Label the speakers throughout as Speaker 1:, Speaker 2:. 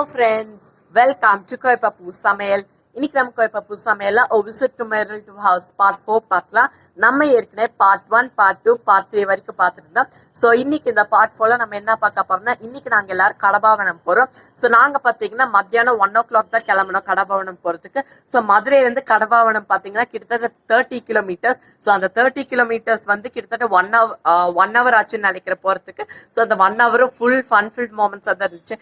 Speaker 1: friends, welcome to Papu Samayal. இன்னைக்கு நம்ம Papu Samayalல a visit to my relative house part 4 பார்க்கலாம். நம்ம ஏற்கனவே part 1, part 2, part 3 வரைக்கும் பார்த்துருந்தோம். ஸோ இன்னைக்கு இந்த part 4ல நம்ம என்ன பார்க்க போறோம்னா, இன்னைக்கு நாங்கள் எல்லாரும் கடபாவனம் போகிறோம். ஸோ நாங்கள் பார்த்தீங்கன்னா மத்தியானம் 1 o'clock தான் கிளம்பணும் கடபாவனம் போகிறதுக்கு. ஸோ மதுரையிலேருந்து கடபாவனம் பார்த்தீங்கன்னா கிட்டத்தட்ட 30 kilometers. ஸோ அந்த 30 kilometers வந்து கிட்டத்தட்ட 1 hour ஆச்சுன்னு நினைக்கிற போகிறதுக்கு. ஸோ அந்த 1 hour ஃபுல் ஃபன்ஃபில்ட் மூமெண்ட்ஸாக தான் இருந்துச்சு.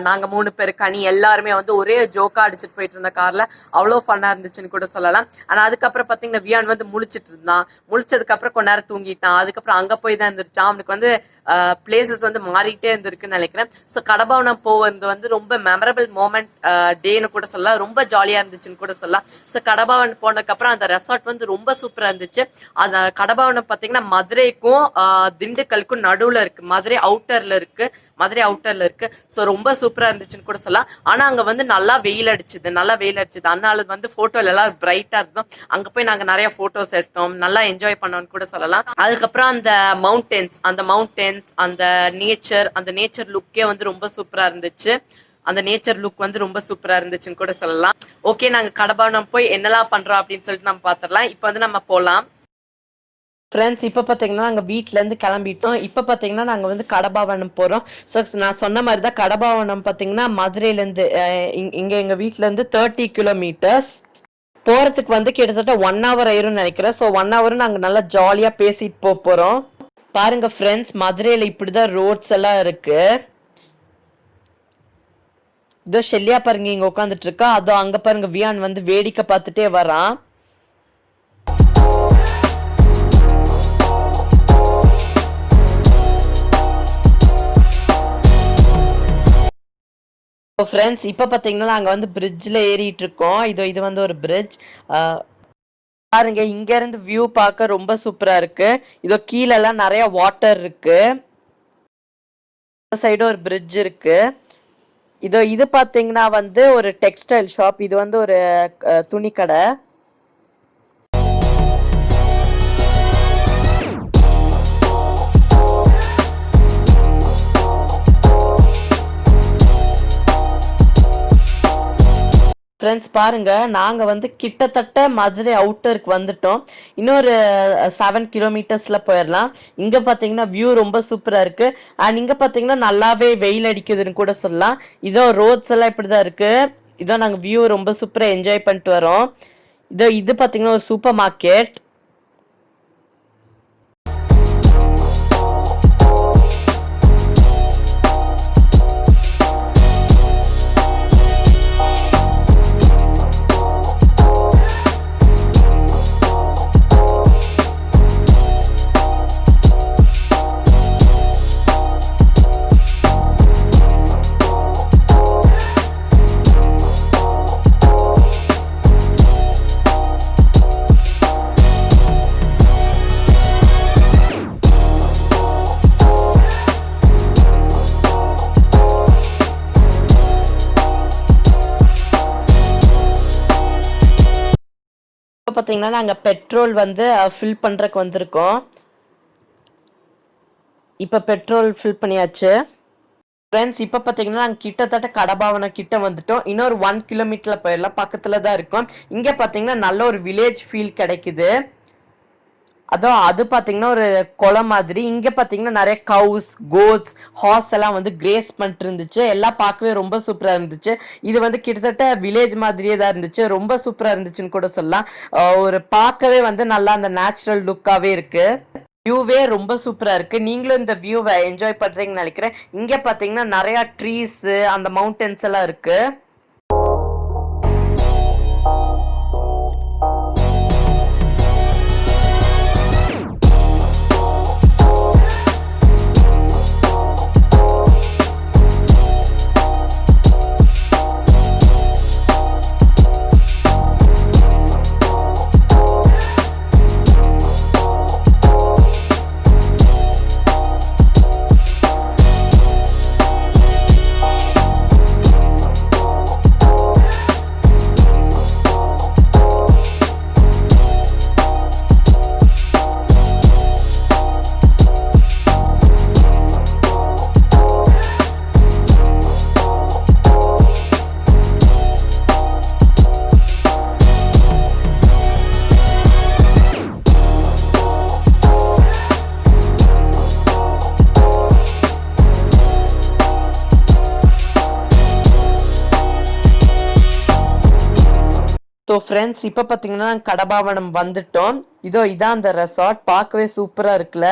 Speaker 1: நாங்கள் 3 பேர் கனி எல்லாருமே வந்து ஒரே ஜோக்கா அடிச்சுட்டு போயிட்டு இருந்த கார்ல அவ்வளோ ஃபன்னா இருந்துச்சுன்னு கூட சொல்லலாம். ஆனா அதுக்கப்புறம் பாத்தீங்கன்னா வியான் வந்து முழிச்சிட்டு இருந்தான். முழிச்சதுக்கு அப்புறம் கொஞ்ச நேரம் தூங்கிட்டான். அதுக்கப்புறம் அங்க போய் தான் இருந்துருச்சான். அவனுக்கு வந்து பிளேசஸ் வந்து மாறிட்டே இருந்திருக்குன்னு நினைக்கிறேன். ஸோ கடபாவனம் போவது வந்து ரொம்ப மெமரபிள் மூமெண்ட் டேன்னு கூட சொல்லலாம். ரொம்ப ஜாலியா இருந்துச்சுன்னு கூட சொல்லலாம். ஸோ கடபாவனம் போனதுக்கு அப்புறம் அந்த ரெசார்ட் வந்து ரொம்ப சூப்பரா இருந்துச்சு. அந்த கடபாவனம் பாத்தீங்கன்னா மதுரைக்கும் திண்டுக்கலுக்கும் நடுவுல இருக்கு. மதுரை அவுட்டர்ல இருக்கு. ஸோ ரொம்ப சூப்பரா இருந்துச்சுன்னு கூட சொல்லலாம். ஆனா அங்க வந்து நல்லா வெயில் அடிச்சுது. அதனால வந்து போட்டோல எல்லாம் பிரைட்டா இருந்தோம். அங்க போய் நாங்க நிறைய போட்டோஸ் எடுத்தோம். நல்லா என்ஜாய் பண்ணோம்னு கூட சொல்லலாம். அதுக்கப்புறம் அந்த மவுண்டன்ஸ் அந்த நேச்சர் லுக்கே வந்து ரொம்ப சூப்பரா இருந்துச்சு. அந்த நேச்சர் லுக் வந்து ரொம்ப சூப்பரா இருந்துச்சுன்னு கூட சொல்லலாம். ஓகே, நாங்க கடபாவனம் போய் என்னெல்லாம் பண்றோம் அப்படின்னு சொல்லிட்டு நம்ம பாத்திரலாம். இப்போ வந்து நம்ம போலாம். ஃப்ரெண்ட்ஸ், இப்போ பார்த்தீங்கன்னா நாங்கள் வீட்டிலேருந்து கிளம்பிட்டோம். இப்போ பார்த்தீங்கன்னா நாங்கள் வந்து கடபாவனம் போகிறோம். ஸோ நான் சொன்ன மாதிரி தான் கடபாவனம் பார்த்தீங்கன்னா மதுரையிலேருந்து இங்கே எங்கள் வீட்டிலேருந்து 30 kilometers. போகிறதுக்கு வந்து கிட்டத்தட்ட 1 hour ஆயிரும்னு நினைக்கிறேன். ஸோ 1 hour நாங்கள் நல்லா ஜாலியாக பேசிட்டு போகிறோம். பாருங்க ஃப்ரெண்ட்ஸ், மதுரையில் இப்படி தான் ரோட்ஸ் எல்லாம் இருக்கு. இதோ ஷெல்யா பாருங்க இங்கே உட்காந்துட்டு இருக்கா. அதோ அங்கே பாருங்க வியான் வந்து வேடிக்கை பார்த்துட்டே வரான். ஃப்ரெண்ட்ஸ், இப்போ பார்த்தீங்கன்னா நாங்கள் வந்து பிரிட்ஜில் ஏறிட்டு இருக்கோம். இது வந்து ஒரு பிரிட்ஜ். பாருங்க, இங்க இருந்து வியூ பார்க்க ரொம்ப சூப்பரா இருக்கு. இதோ கீழெல்லாம் நிறைய வாட்டர் இருக்கு. இந்த சைடு ஒரு பிரிட்ஜ் இருக்கு. இது பார்த்தீங்கன்னா வந்து ஒரு டெக்ஸ்டைல் ஷாப். இது வந்து ஒரு துணி கடை. ஃப்ரெண்ட்ஸ் பாருங்க, நாங்கள் வந்து கிட்டத்தட்ட மதுரை அவுட்டருக்கு வந்துட்டோம். இன்னொரு 7 kilometersல போயிடலாம். இங்கே பார்த்தீங்கன்னா வியூ ரொம்ப சூப்பராக இருக்கு. அண்ட் இங்கே பார்த்தீங்கன்னா நல்லாவே வெயில் அடிக்குதுன்னு கூட சொல்லலாம். இதோ ரோட்ஸ் எல்லாம் இப்படி தான் இருக்கு. இதோ நாங்கள் வியூ ரொம்ப சூப்பராக என்ஜாய் பண்ணிட்டு வரோம். இது பார்த்தீங்கன்னா ஒரு சூப்பர் மார்க்கெட். பார்த்தீங்கன்னா நாங்கள் பெட்ரோல் வந்து ஃபில் பண்ணுறக்கு வந்திருக்கோம். இப்போ பெட்ரோல் ஃபில் பண்ணியாச்சு. ஃப்ரெண்ட்ஸ், இப்போ பார்த்தீங்கன்னா நாங்கள் கிட்டத்தட்ட கடபாவனம் கிட்ட வந்துட்டோம். இன்னொரு 1 kilometerல போயிடலாம். பக்கத்தில் தான் இருக்கோம். இங்கே பார்த்தீங்கன்னா நல்ல ஒரு வில்லேஜ் ஃபீல் கிடைக்குது. அது பார்த்தீங்கன்னா ஒரு குளம் மாதிரி. இங்கே பார்த்தீங்கன்னா நிறைய கவுஸ், கோட்ஸ், ஹார்ஸ் எல்லாம் வந்து கிரேஸ் பண்ணிட்டு இருந்துச்சு. எல்லாம் பார்க்கவே ரொம்ப சூப்பராக இருந்துச்சு. இது வந்து கிட்டத்தட்ட வில்லேஜ் மாதிரியே தான் இருந்துச்சு. ரொம்ப சூப்பராக இருந்துச்சுன்னு கூட சொல்லலாம். ஒரு பார்க்கவே வந்து நல்லா அந்த நேச்சுரல் லுக்காகவே இருக்கு. வியூவே ரொம்ப சூப்பராக இருக்கு. நீங்களும் இந்த வியூவை என்ஜாய் பண்ணுறீங்கன்னு நினைக்கிறேன். இங்கே பார்த்தீங்கன்னா நிறைய ட்ரீஸ், அந்த மவுண்டன்ஸ் எல்லாம் இருக்கு. ஃப்ரெண்ட்ஸ் இப்போ பார்த்தீங்கன்னா கடபாவனம் வந்துட்டோம். இதான் அந்த ரெசார்ட். பார்க்கவே சூப்பராக இருக்குல்ல.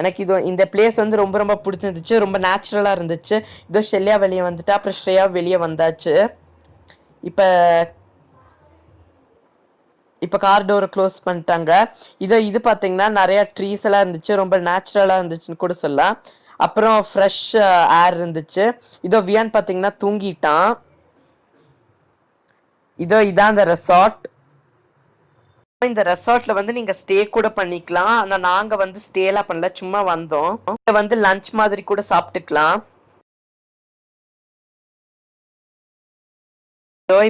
Speaker 1: எனக்கு இந்த பிளேஸ் வந்து ரொம்ப ரொம்ப பிடிச்சிருந்துச்சு. ரொம்ப நேச்சுரலாக இருந்துச்சு. ஷெல்யா வெளியே வந்துட்டா, அப்புறம் ஸ்ரேயா வெளியே வந்தாச்சு. இப்போ இப்போ கார் டோரை க்ளோஸ் பண்ணிட்டாங்க. இது பார்த்தீங்கன்னா நிறைய ட்ரீஸ் எல்லாம் இருந்துச்சு. ரொம்ப நேச்சுரலாக இருந்துச்சுன்னு கூட சொல்லலாம். அப்புறம் ஃப்ரெஷ் ஏர் இருந்துச்சு. வியான் பார்த்தீங்கன்னா தூங்கிட்டான். இதான் அந்த ரெசார்ட். இந்த ரெசார்ட்ல வந்து நீங்க ஸ்டே கூட பண்ணிக்கலாம். ஆனா நாங்க வந்து ஸ்டேலாம் பண்ணல, சும்மா வந்தோம். வந்து லஞ்ச் மாதிரி கூட சாப்பிட்டுக்கலாம்.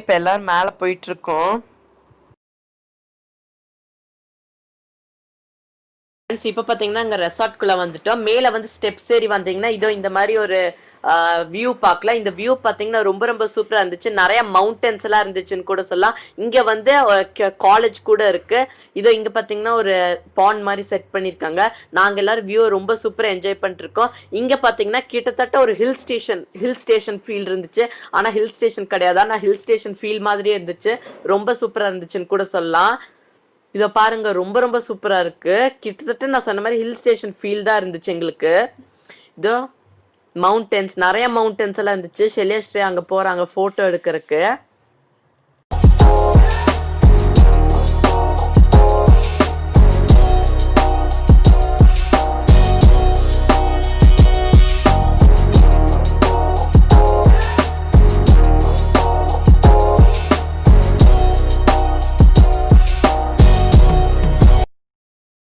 Speaker 1: இப்ப எல்லாரும் மேல போயிட்டு இருக்கோம். இப்போ பார்த்தீங்கன்னா இங்கே ரெசார்ட்குள்ளே வந்துட்டோம். மேலே வந்து ஸ்டெப்ஸ் ஏறி வந்தீங்கன்னா இந்த மாதிரி ஒரு வியூ பார்க்கலாம். இந்த வியூ பார்த்தீங்கன்னா ரொம்ப ரொம்ப சூப்பராக இருந்துச்சு. நிறைய மவுண்டன்ஸ் எல்லாம் இருந்துச்சுன்னு கூட சொல்லலாம். இங்கே வந்து காலேஜ் கூட இருக்கு. இங்கே பார்த்தீங்கன்னா ஒரு பாண்ட் மாதிரி செட் பண்ணியிருக்காங்க. நாங்கள் எல்லாரும் வியூ ரொம்ப சூப்பராக என்ஜாய் பண்ணிட்டு இருக்கோம். இங்கே பார்த்தீங்கன்னா கிட்டத்தட்ட ஒரு ஹில் ஸ்டேஷன் ஃபீல் இருந்துச்சு. ஆனால் ஹில் ஸ்டேஷன் கிடையாது. ஆனால் ஹில் ஸ்டேஷன் ஃபீல் மாதிரியே இருந்துச்சு. ரொம்ப சூப்பராக இருந்துச்சுன்னு கூட சொல்லலாம். பாருங்க, ரொம்ப ரொம்ப சூப்பரா இருக்கு. கிட்டத்தட்ட நான் சொன்ன மாதிரி ஹில் ஸ்டேஷன் ஃபீல் தான் இருந்துச்சு எங்களுக்கு. மவுண்டன்ஸ், நிறைய மவுண்டன்ஸ் எல்லாம் இருந்துச்சு. ஷெல்யா ஸ்ரேயா அங்க போறாங்க போட்டோ எடுக்கிறதுக்கு.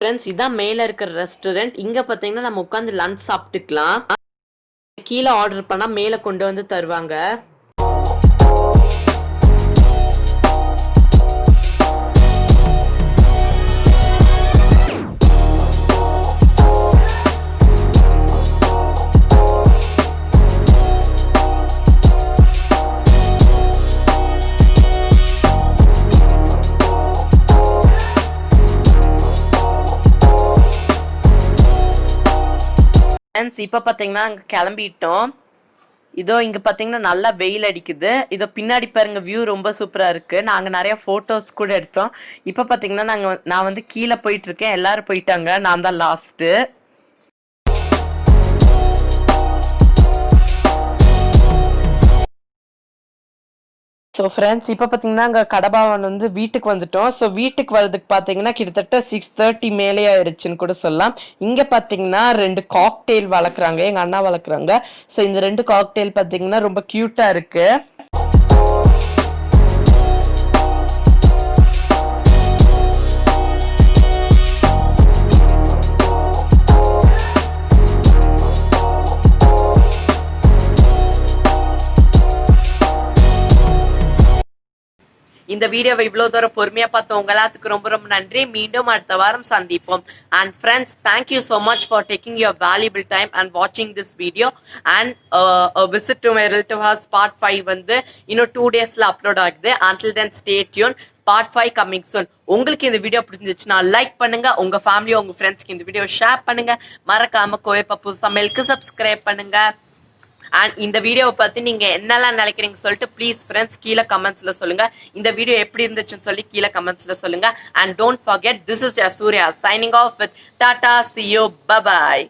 Speaker 1: ஃப்ரெண்ட்ஸ், இதான் மேலே இருக்கிற ரெஸ்டாரண்ட். இங்கே பார்த்தீங்கன்னா நம்ம உட்காந்து லஞ்ச் சாப்பிட்டுக்கலாம். கீழே ஆர்டர் பண்ணால் மேலே கொண்டு வந்து தருவாங்க. ஃப்ரெண்ட்ஸ், இப்போ பார்த்தீங்கன்னா அங்கே கிளம்பிட்டோம். இங்கே பார்த்தீங்கன்னா நல்லா வெயில் அடிக்குது. பின்னாடி பாருங்க, வியூ ரொம்ப சூப்பராக இருக்குது. நாங்கள் நிறைய ஃபோட்டோஸ் கூட எடுத்தோம். இப்போ பார்த்தீங்கன்னா நான் வந்து கீழே போயிட்டு இருக்கேன். எல்லாரும் போயிட்டாங்க, நான் தான் லாஸ்ட்டு. ஸோ ஃப்ரெண்ட்ஸ், இப்போ பார்த்தீங்கன்னா அங்கே கடபாவன் வந்து வீட்டுக்கு வந்துட்டோம். ஸோ வீட்டுக்கு வர்றதுக்கு பார்த்தீங்கன்னா கிட்டத்தட்ட 6:30 மேலே ஆயிடுச்சுன்னு கூட சொல்லலாம். இங்கே பார்த்தீங்கன்னா 2 காக்டெயில் வளர்க்குறாங்க, எங்கள் அண்ணா வளர்க்குறாங்க. ஸோ இந்த 2 காக்டெயில் பார்த்தீங்கன்னா ரொம்ப க்யூட்டாக இருக்குது. இந்த வீடியோவை இவ்வளவு தூரம் பொறுமையா பார்த்த உங்க எல்லாத்துக்கு ரொம்ப ரொம்ப நன்றி. மீண்டும் அடுத்த வாரம் சந்திப்போம். And friends, thank you so much for taking your valuable time and watching this video. And a visit to my relative house part 5 வந்து இன்னும் 2 daysல அப்லோட் ஆகுது. Until then stay tuned. Part 5 coming soon. உங்களுக்கு இந்த வீடியோ பிடிச்சிருந்துச்சுன்னா like பண்ணுங்க, உங்க family உங்க ஃப்ரெண்ட்ஸ்க்கு இந்த வீடியோ ஷேர் பண்ணுங்க. மறக்காம கோவை பப்பு சமையலுக்கு சப்ஸ்கிரைப் பண்ணுங்க. அண்ட் இந்த வீடியோவை பத்தி நீங்க என்னெல்லாம் நினைக்கிறீங்க சொல்லிட்டு ப்ளீஸ் ஃப்ரெண்ட்ஸ் கீழே கமெண்ட்ஸ்ல சொல்லுங்க. இந்த வீடியோ எப்படி இருந்துச்சுன்னு சொல்லி கீழே கமெண்ட்ஸ்ல சொல்லுங்க. And don't forget, this is your Surya signing off with டாடா, see you, bye bye.